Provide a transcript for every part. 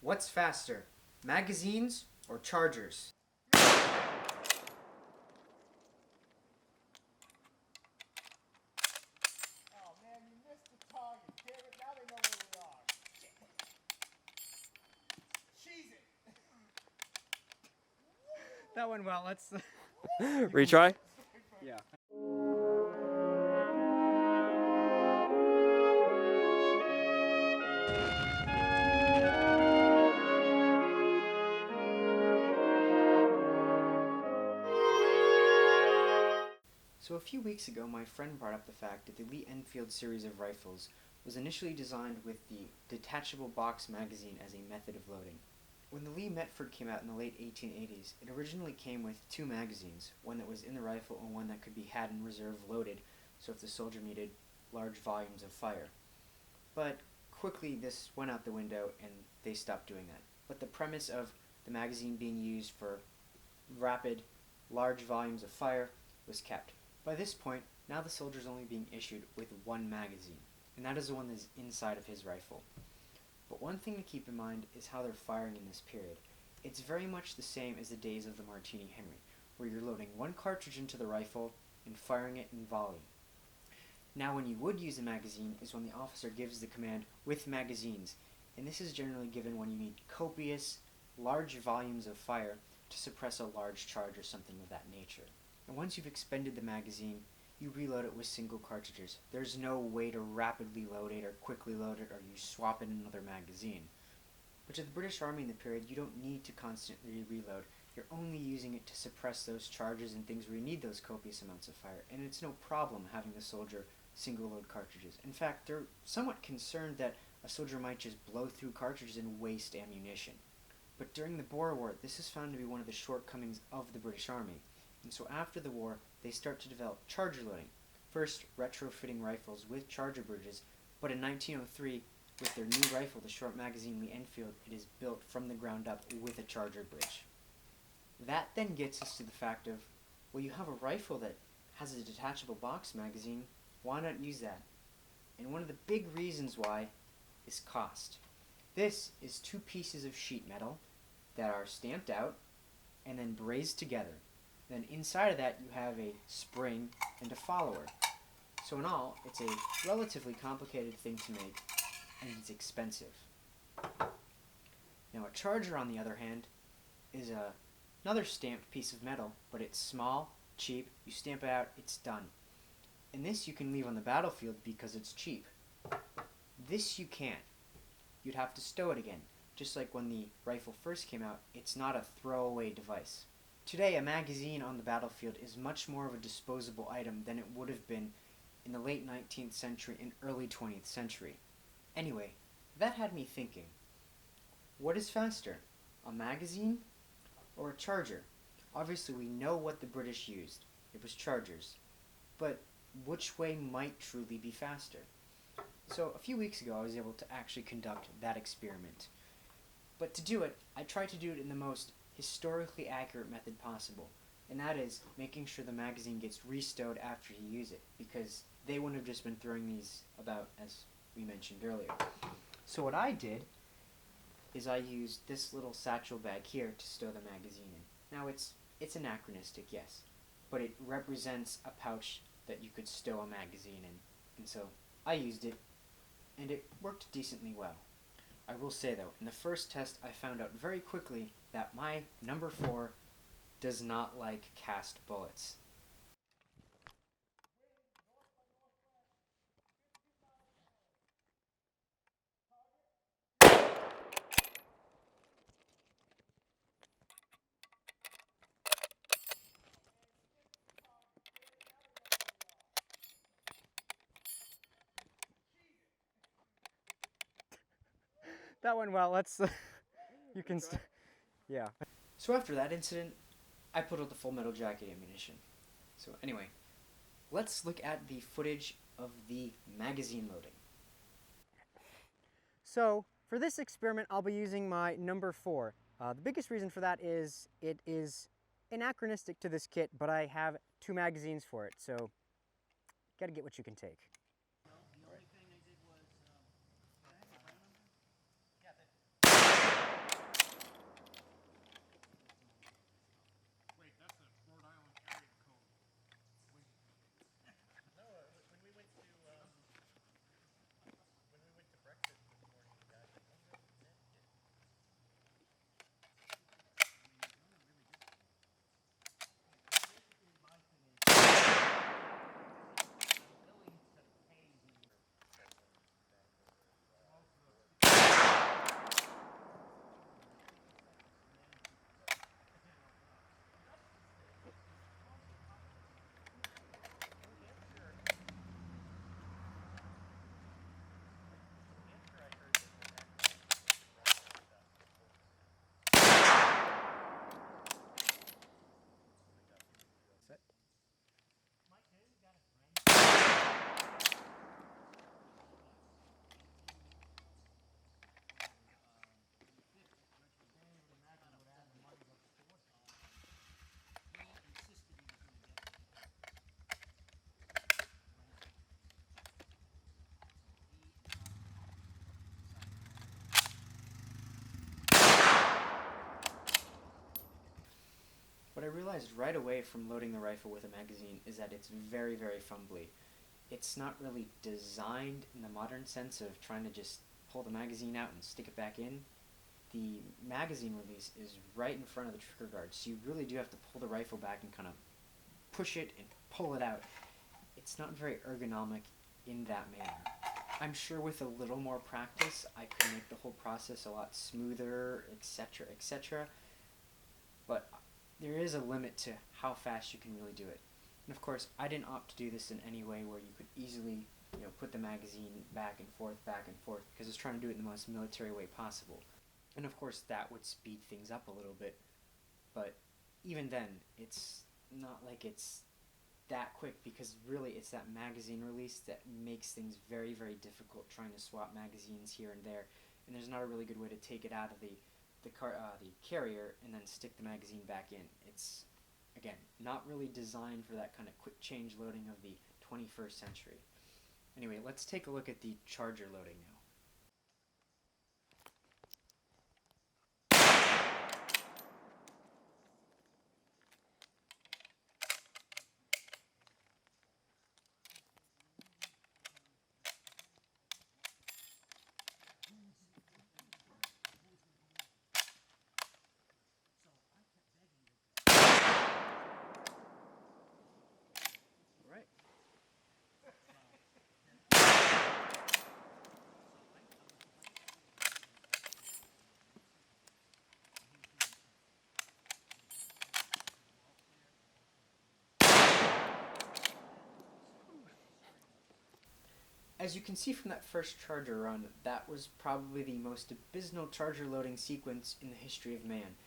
What's faster, magazines or chargers? Oh man, you missed the target. Damn it, now they know where we are. Cheese it. That went well. Let's Retry? yeah. So a few weeks ago, my friend brought up the fact that the Lee-Enfield series of rifles was initially designed with the detachable box magazine as a method of loading. When the Lee-Metford came out in the late 1880s, it originally came with two magazines, one that was in the rifle and one that could be had in reserve loaded, so if the soldier needed large volumes of fire. But quickly this went out the window and they stopped doing that. But the premise of the magazine being used for rapid, large volumes of fire was kept. By this point, now the soldier is only being issued with one magazine, and that is the one that is inside of his rifle. But one thing to keep in mind is how they're firing in this period. It's very much the same as the days of the Martini Henry, where you're loading one cartridge into the rifle and firing it in volley. Now when you would use a magazine is when the officer gives the command with magazines, and this is generally given when you need copious, large volumes of fire to suppress a large charge or something of that nature. And once you've expended the magazine, you reload it with single cartridges. There's no way to rapidly load it or quickly load it, or you swap in another magazine. But to the British Army in the period, you don't need to constantly reload. You're only using it to suppress those charges and things where you need those copious amounts of fire, and it's no problem having the soldier single load cartridges. In fact, they're somewhat concerned that a soldier might just blow through cartridges and waste ammunition. But during the Boer War, this is found to be one of the shortcomings of the British Army. And so after the war, they start to develop charger loading. First, retrofitting rifles with charger bridges, but in 1903, with their new rifle, the short magazine Lee-Enfield, it is built from the ground up with a charger bridge. That then gets us to the fact of, well, you have a rifle that has a detachable box magazine, why not use that? And one of the big reasons why is cost. This is two pieces of sheet metal that are stamped out and then brazed together. Then inside of that you have a spring and a follower. So in all, it's a relatively complicated thing to make, and it's expensive. Now a charger, on the other hand, is another stamped piece of metal, but it's small, cheap, you stamp it out, it's done. And this you can leave on the battlefield because it's cheap. This you can't. You'd have to stow it again. Just like when the rifle first came out, it's not a throwaway device. Today, a magazine on the battlefield is much more of a disposable item than it would have been in the late 19th century and early 20th century. Anyway, that had me thinking, what is faster, a magazine or a charger? Obviously, we know what the British used. It was chargers. But which way might truly be faster? So a few weeks ago, I was able to actually conduct that experiment. But to do it, I tried to do it in the most historically accurate method possible, and that is making sure the magazine gets restowed after you use it, because they wouldn't have just been throwing these about, as we mentioned earlier. So what I did is I used this little satchel bag here to stow the magazine in. Now it's anachronistic, yes, but it represents a pouch that you could stow a magazine in, and so I used it, and it worked decently well. I will say though, in the first test I found out very quickly that my number 4 does not like cast bullets. That went well. Let's. You can. Yeah. So after that incident, I put out the full metal jacket ammunition. So anyway, let's look at the footage of the magazine loading. So for this experiment, I'll be using my number 4. The biggest reason for that is it is anachronistic to this kit, but I have 2 magazines for it, so gotta get what you can take. realized right away from loading the rifle with a magazine is that it's very, very fumbly. It's not really designed in the modern sense of trying to just pull the magazine out and stick it back in. The magazine release is right in front of the trigger guard, so you really do have to pull the rifle back and kind of push it and pull it out. It's not very ergonomic in that manner. I'm sure with a little more practice, I could make the whole process a lot smoother, etc., etc. But there is a limit to how fast you can really do it. And of course, I didn't opt to do this in any way where you could easily, put the magazine back and forth, because I was trying to do it in the most military way possible. And of course, that would speed things up a little bit. But even then, it's not like it's that quick, because really it's that magazine release that makes things very, very difficult trying to swap magazines here and there. And there's not a really good way to take it out of the carrier and then stick the magazine back in. It's, again, not really designed for that kind of quick change loading of the 21st century. Anyway, let's take a look at the charger loading now. As you can see from that first charger run, that was probably the most abysmal charger loading sequence in the history of man.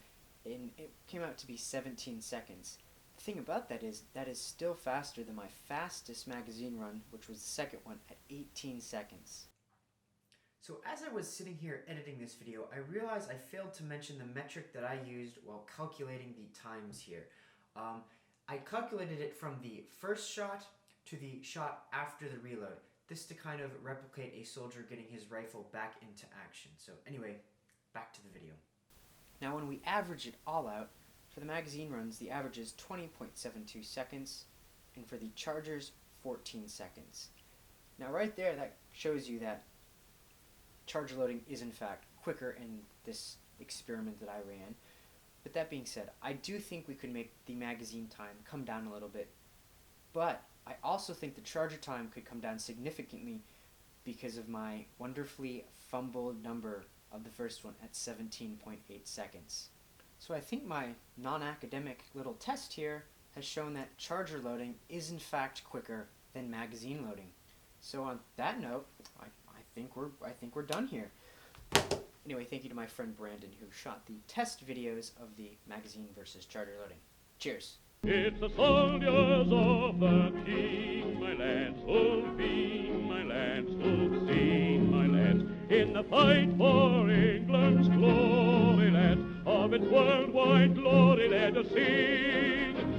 And it came out to be 17 seconds. The thing about that is still faster than my fastest magazine run, which was the second one, at 18 seconds. So as I was sitting here editing this video, I realized I failed to mention the metric that I used while calculating the times here. I calculated it from the first shot to the shot after the reload. This to kind of replicate a soldier getting his rifle back into action. So anyway, back to the video. Now when we average it all out, for the magazine runs, the average is 20.72 seconds, and for the chargers, 14 seconds. Now right there, that shows you that charger loading is in fact quicker in this experiment that I ran. But that being said, I do think we could make the magazine time come down a little bit, but I also think the charger time could come down significantly because of my wonderfully fumbled number of the first one at 17.8 seconds. So I think my non-academic little test here has shown that charger loading is in fact quicker than magazine loading. So on that note, I think we're done here. Anyway, thank you to my friend Brandon who shot the test videos of the magazine versus charger loading. Cheers! It's the soldiers of the King, my lads, who'll be my lads, who'll sing, my lads, in the fight for England's glory, lads, of its worldwide glory.